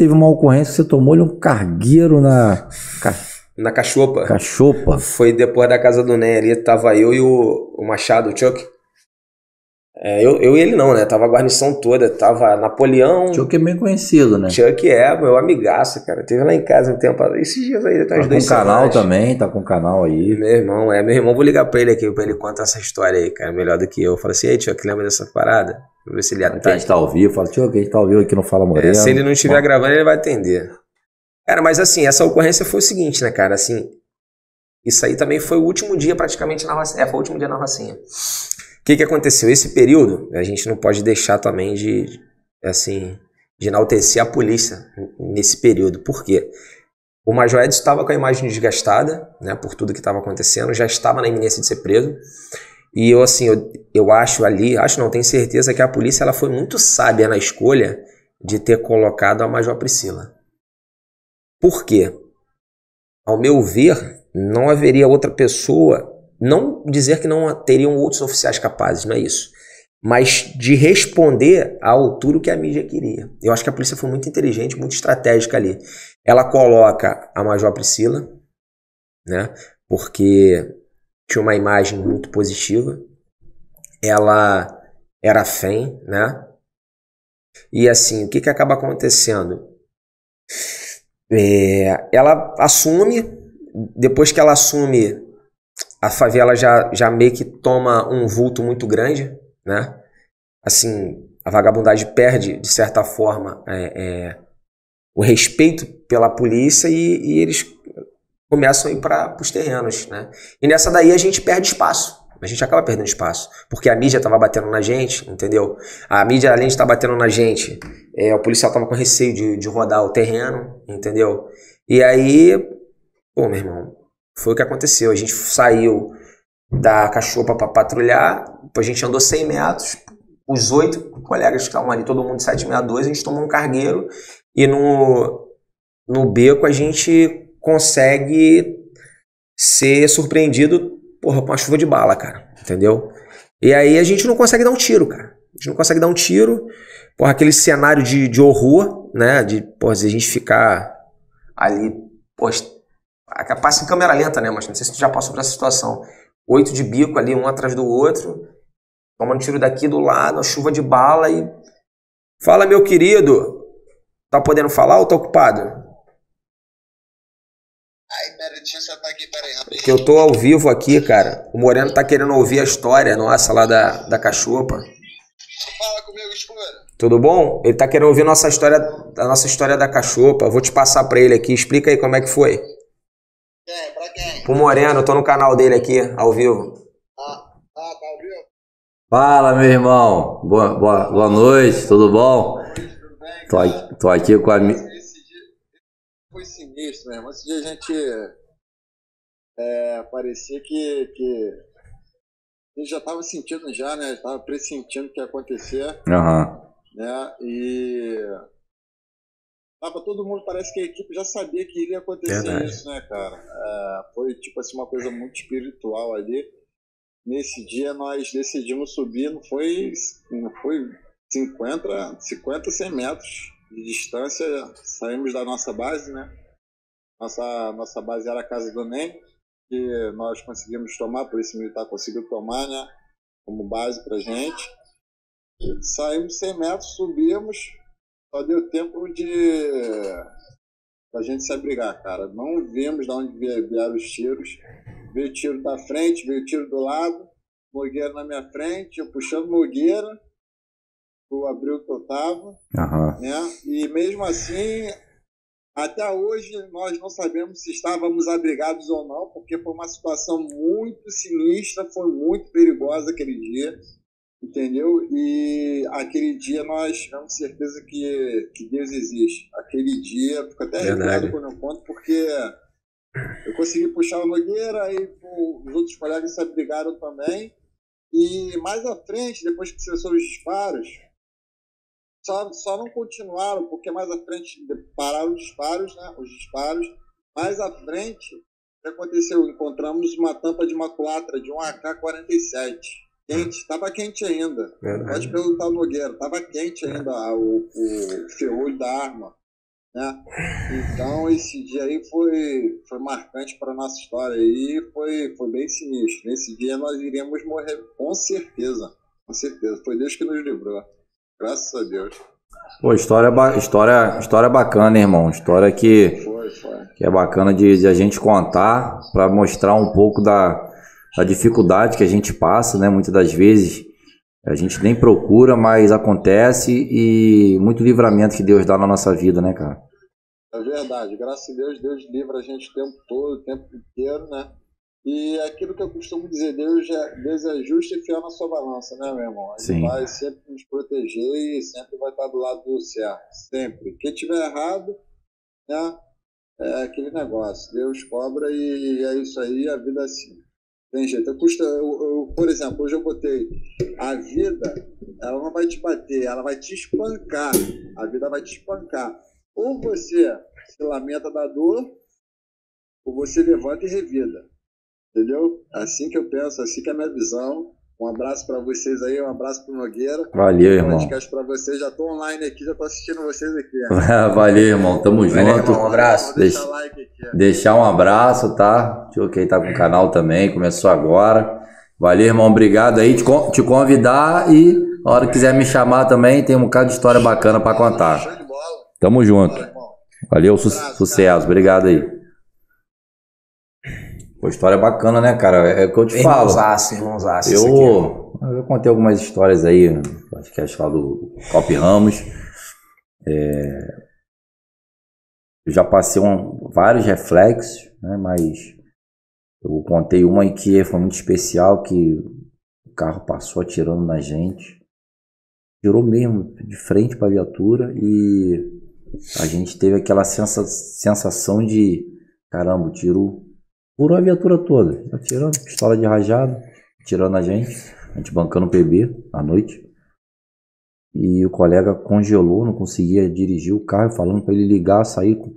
teve uma ocorrência que você tomou-lhe um cargueiro na Cachopa. Cachopa. Foi depois da casa do Ney ali, tava eu e o Machado, o Chuck. Eu e ele não, né? Tava a guarnição toda, tava Napoleão. Chuck é bem conhecido, né? Chuck meu amigaço, cara. Teve lá em casa um tempo, esses dias aí, tem umas 2 semanas. Tá com canal semanas. também, tá com canal aí. Meu irmão, vou ligar pra ele aqui, pra ele contar essa história aí, cara, melhor do que eu. Fala assim, ei, Chuck, lembra dessa parada? Vou ver se ele atende. A gente tá ao vivo, fala, Chuck, a gente tá ao vivo aqui no Fala Moreno. Se ele não estiver gravando, ele vai atender. Cara, mas assim, essa ocorrência foi o seguinte, né, cara, assim, isso aí também foi o último dia praticamente na Rocinha. Foi o último dia na Rocinha. O que aconteceu? Esse período, a gente não pode deixar também de enaltecer a polícia nesse período. Por quê? O Major Edson estava com a imagem desgastada, né, por tudo que estava acontecendo, já estava na iminência de ser preso. E eu acho não, tenho certeza que a polícia ela foi muito sábia na escolha de ter colocado a Major Priscila. Por quê? Ao meu ver, não haveria outra pessoa, não dizer que não teriam outros oficiais capazes, não é isso, mas de responder à altura que a mídia queria. Eu acho que a polícia foi muito inteligente, muito estratégica ali. Ela coloca a Major Priscila, né, porque tinha uma imagem muito positiva, ela era FEM, né, e assim, o que acaba acontecendo? Ela assume, depois que ela assume, a favela já meio que toma um vulto muito grande, né? Assim, a vagabundagem perde, de certa forma, o respeito pela polícia e eles começam a ir para os terrenos, né? E nessa daí a gente perde espaço. A gente acaba perdendo espaço, porque a mídia estava batendo na gente, entendeu? A mídia, além de estar batendo na gente, o policial estava com receio de rodar o terreno, entendeu? E aí, pô, meu irmão, foi o que aconteceu. A gente saiu da Cachopa para patrulhar, a gente andou 100 metros, os 8 colegas que estavam ali, todo mundo de 762, a gente tomou um cargueiro e no beco a gente consegue ser surpreendido, porra, com uma chuva de bala, cara, entendeu? E aí a gente não consegue dar um tiro, cara. A gente não consegue dar um tiro, porra, aquele cenário de horror, né, porra, a gente ficar ali, poxa, passa em câmera lenta, né, mas não sei se tu já passou por essa situação. 8 de bico ali, um atrás do outro, tomando tiro daqui do lado, a chuva de bala e... Fala, meu querido, tá podendo falar ou tá ocupado? Aí, pera, deixa eu sentar aqui, pera aí, rapidinho. Porque eu tô ao vivo aqui, cara. O Moreno tá querendo ouvir a história nossa lá da Cachopa. Fala comigo, escura. Tudo bom? Ele tá querendo ouvir a nossa história da Cachopa. Vou te passar pra ele aqui. Explica aí como é que foi. Quem? Pra quem? Pro Moreno, eu tô no canal dele aqui, ao vivo. Tá ouvindo? Fala, meu irmão. Boa noite, tudo bom? Tudo bem, Tô aqui com a... Esse dia foi sinistro, mesmo. Esse dia a gente parecia que a gente já estava sentindo já, né? Estava pressentindo o que ia acontecer, né? E tava todo mundo, parece que a equipe já sabia que iria acontecer. Verdade. Isso, né, cara? Foi tipo assim, uma coisa muito espiritual ali. Nesse dia nós decidimos subir, não foi 50, 100 metros de distância, saímos da nossa base, né? Nossa base era a casa do NEM, que nós conseguimos tomar, a Polícia Militar conseguiu tomar, né? Como base pra gente. Saímos 100 metros, subimos, só deu tempo pra gente se abrigar, cara. Não vimos de onde vieram os tiros. Veio tiro da frente, veio tiro do lado, Nogueira na minha frente, eu puxando Nogueira, o abril que eu tava, né? E mesmo assim, até hoje nós não sabemos se estávamos abrigados ou não, porque foi uma situação muito sinistra, foi muito perigosa aquele dia, entendeu? E aquele dia nós tivemos certeza que Deus existe. Aquele dia, fico até arrepiado quando eu conto, porque eu consegui puxar o Nogueira, aí os outros colegas se abrigaram também. E mais à frente, depois que cessou os disparos, só não continuaram, porque mais à frente pararam os disparos, né? Os disparos. Mais à frente, o que aconteceu? Encontramos uma tampa de maculatra de um AK-47. Quente, estava quente ainda. Verdade. Pode perguntar ao Nogueira, estava quente ainda o ferrolho da arma. né? Então esse dia aí foi marcante para nossa história e foi bem sinistro. Nesse dia nós iríamos morrer com certeza, com certeza. Foi Deus que nos livrou, graças a Deus. Pô, história bacana, hein, irmão? História que é bacana de a gente contar para mostrar um pouco da dificuldade que a gente passa, né? Muitas das vezes a gente nem procura, mas acontece, e muito livramento que Deus dá na nossa vida, né, cara? É verdade, graças a Deus, Deus livra a gente o tempo todo, o tempo inteiro, né? E aquilo que eu costumo dizer, Deus é justo e fiel na sua balança, né, meu irmão? Ele Sim. vai sempre nos proteger e sempre vai estar do lado do certo, sempre. Quem tiver errado, né, é aquele negócio, Deus cobra e é isso aí, a vida é assim. Tem jeito. Por exemplo, hoje eu botei, a vida, ela não vai te bater, ela vai te espancar. A vida vai te espancar. Ou você se lamenta da dor, ou você levanta e revida. Entendeu? Assim que eu penso, assim que é a minha visão. Um abraço para vocês aí, um abraço pro Nogueira. Valeu, irmão. Podcast para vocês, já tô online aqui, já tô assistindo vocês aqui. Valeu, irmão, tamo junto. Irmão, um abraço. Deixa like aqui. Deixar um abraço, tá? Deixa eu quem tá com o canal também, começou agora. Valeu, irmão, obrigado aí, te convidar, e a hora que quiser me chamar também, tem um bocado de história bacana pra contar. Show de bola. Tamo junto. Valeu, sucesso, obrigado aí. Pô, história bacana, né, cara? É o que eu te falo. Irmãozaço. Eu contei algumas histórias aí, acho que é do Cop Ramos. Eu já passei vários reflexos, né, mas eu contei uma aí que foi muito especial, que o carro passou atirando na gente. Tirou mesmo de frente para a viatura, e a gente teve aquela sensação de, caramba, o tiro furou a viatura toda, atirando, pistola de rajado, atirando a gente bancando o PB à noite. E o colega congelou, não conseguia dirigir o carro, falando para ele ligar, sair com o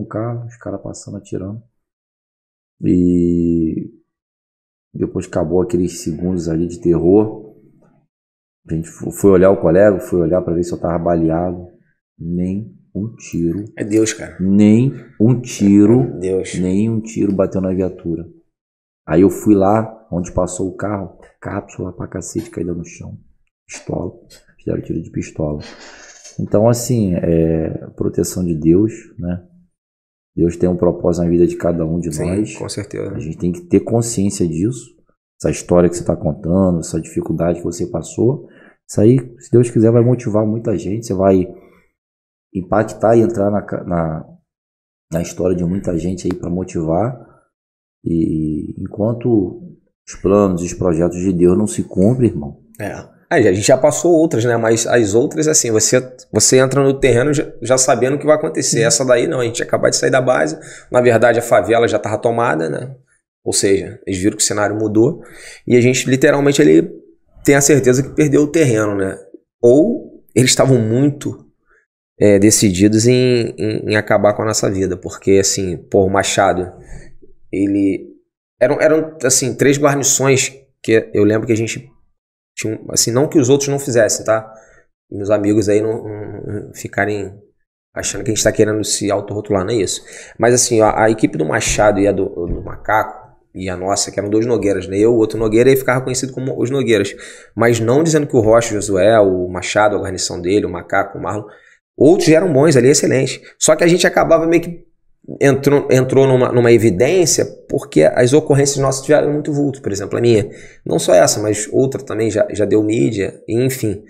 carro, os caras passando, atirando. E depois acabou aqueles segundos ali de terror. A gente foi olhar o colega, foi olhar para ver se eu tava baleado. Nem um tiro. É Deus, cara. Nem um tiro. Deus. Nem um tiro bateu na viatura. Aí eu fui lá, onde passou o carro, cápsula pra cacete caída no chão. Pistola. Fizeram tiro de pistola. Então, assim, proteção de Deus, né? Deus tem um propósito na vida de cada um de nós. Com certeza. A gente tem que ter consciência disso. Essa história que você está contando, essa dificuldade que você passou, isso aí, se Deus quiser, vai motivar muita gente. Você vai impactar e entrar na história de muita gente aí para motivar. E enquanto os planos e os projetos de Deus não se cumprem, irmão. A gente já passou outras, né? Mas as outras, assim, você entra no terreno já sabendo o que vai acontecer. Essa daí não, a gente acabou de sair da base. Na verdade, a favela já estava tomada, né? Ou seja, eles viram que o cenário mudou. E a gente, literalmente, ele tem a certeza que perdeu o terreno, né? Ou eles estavam muito decididos em acabar com a nossa vida. Porque, assim, o Machado, ele... Eram assim, 3 guarnições que eu lembro que a gente... Assim, não que os outros não fizessem, tá? Meus amigos aí não ficarem achando que a gente tá querendo se autorrotular, não é isso. Mas assim, a equipe do Machado e a do Macaco e a nossa, que eram 2 Nogueiras, né? Eu, o outro Nogueira, e ficava conhecido como os Nogueiras. Mas não dizendo que o Rocha, o Josué, o Machado, a guarnição dele, o Macaco, o Marlon, outros eram bons ali, excelentes. Só que a gente acabava meio que entrou numa evidência porque as ocorrências nossas tiveram muito vulto, por exemplo, a minha. Não só essa, mas outra também já deu mídia, enfim.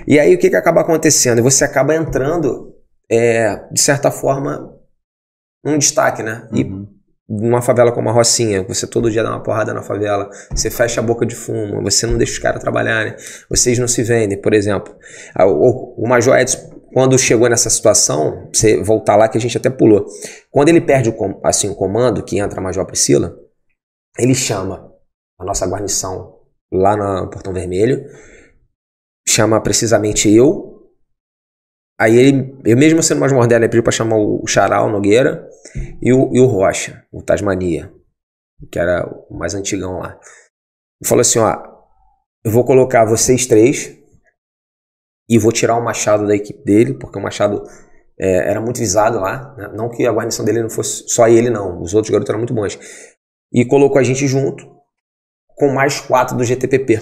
E aí o que acaba acontecendo? Você acaba entrando, de certa forma, num destaque, né? E numa favela como a Rocinha, você todo dia dá uma porrada na favela, você fecha a boca de fumo, você não deixa os caras trabalharem, vocês não se vendem, por exemplo. O Major Edson, quando chegou nessa situação, você voltar lá que a gente até pulou, quando ele perde o comando, que entra a Major Priscila, ele chama a nossa guarnição lá no Portão Vermelho, chama precisamente eu, aí eu mesmo sendo mais Mordela, ele pediu para chamar o Charal Nogueira e o Rocha, o Tasmania, que era o mais antigão lá. Ele falou assim, eu vou colocar vocês 3 e vou tirar o Machado da equipe dele, porque o Machado era muito visado lá, né? Não que a guarnição dele não fosse só ele, não. Os outros garotos eram muito bons. E colocou a gente junto com mais 4 do GTPP.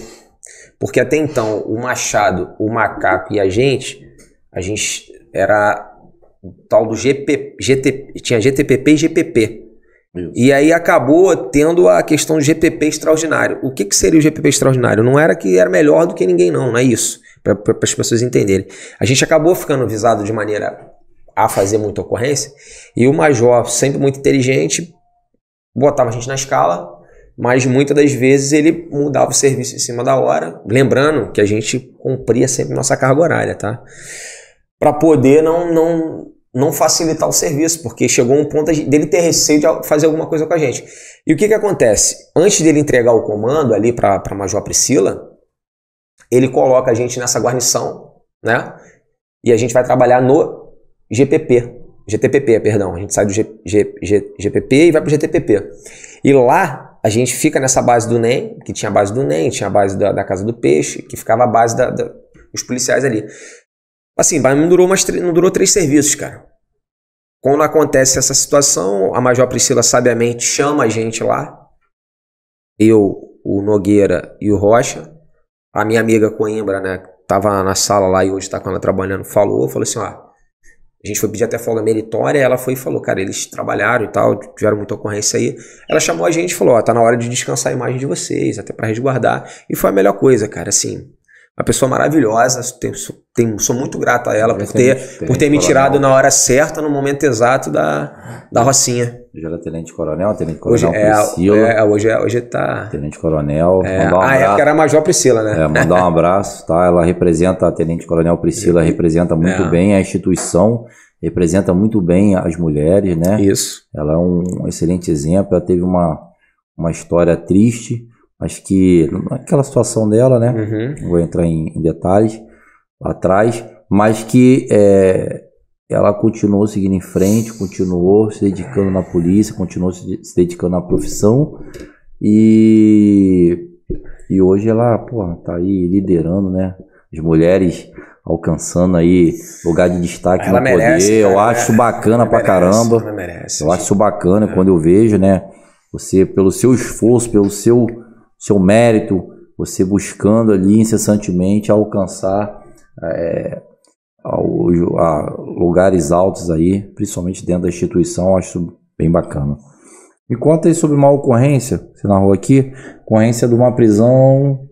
Porque até então, o Machado, o Macaco e a gente era tal do tinha GTPP e GPP. Isso. E aí acabou tendo a questão do GPP extraordinário. O que seria o GPP extraordinário? Não era que era melhor do que ninguém, não é isso. Para as pessoas entenderem. A gente acabou ficando visado de maneira a fazer muita ocorrência, e o major, sempre muito inteligente, botava a gente na escala, mas muitas das vezes ele mudava o serviço em cima da hora, lembrando que a gente cumpria sempre nossa carga horária, tá? Para poder não facilitar o serviço, porque chegou um ponto dele ter receio de fazer alguma coisa com a gente. E o que acontece? Antes dele entregar o comando ali para a Major Priscila, ele coloca a gente nessa guarnição, né? E a gente vai trabalhar no GTPP, perdão. A gente sai do GPP e vai pro GTPP. E lá a gente fica nessa base do NEM, que tinha a base do NEM, tinha a base da Casa do Peixe, que ficava a base dos policiais ali. Assim, não durou 3 serviços, cara. Quando acontece essa situação, a Major Priscila sabiamente chama a gente lá. Eu, o Nogueira e o Rocha. A minha amiga Coimbra, né, tava na sala lá e hoje tá com ela trabalhando, falou assim, ó, a gente foi pedir até folga meritória, ela foi e falou, cara, eles trabalharam e tal, tiveram muita ocorrência aí. Ela chamou a gente e falou, ó, tá na hora de descansar a imagem de vocês, até pra resguardar. E foi a melhor coisa, cara, assim, uma pessoa maravilhosa, sou muito grato a ela por ter me tirado na hora certa, no momento exato da Rocinha. Hoje era Tenente Coronel Priscila. Hoje tá... Tenente Coronel. A época era Major Priscila, né? Mandar um abraço, tá? Ela representa, a Tenente Coronel Priscila representa muito bem a instituição, representa muito bem as mulheres, né? Isso. Ela é um excelente exemplo, ela teve uma história triste, mas que, naquela situação dela, né? Não vou entrar em detalhes lá atrás, mas que ela continuou seguindo em frente, continuou se dedicando na polícia, continuou se dedicando na profissão e hoje ela, tá aí liderando, né? As mulheres alcançando aí lugar de destaque no poder. Eu acho bacana pra caramba. Eu acho isso bacana quando eu vejo, né? Você, pelo seu esforço, pelo seu mérito, você buscando ali incessantemente alcançar lugares altos aí, principalmente dentro da instituição. Eu acho isso bem bacana. Me conta aí sobre uma ocorrência, você narrou aqui, ocorrência de uma prisão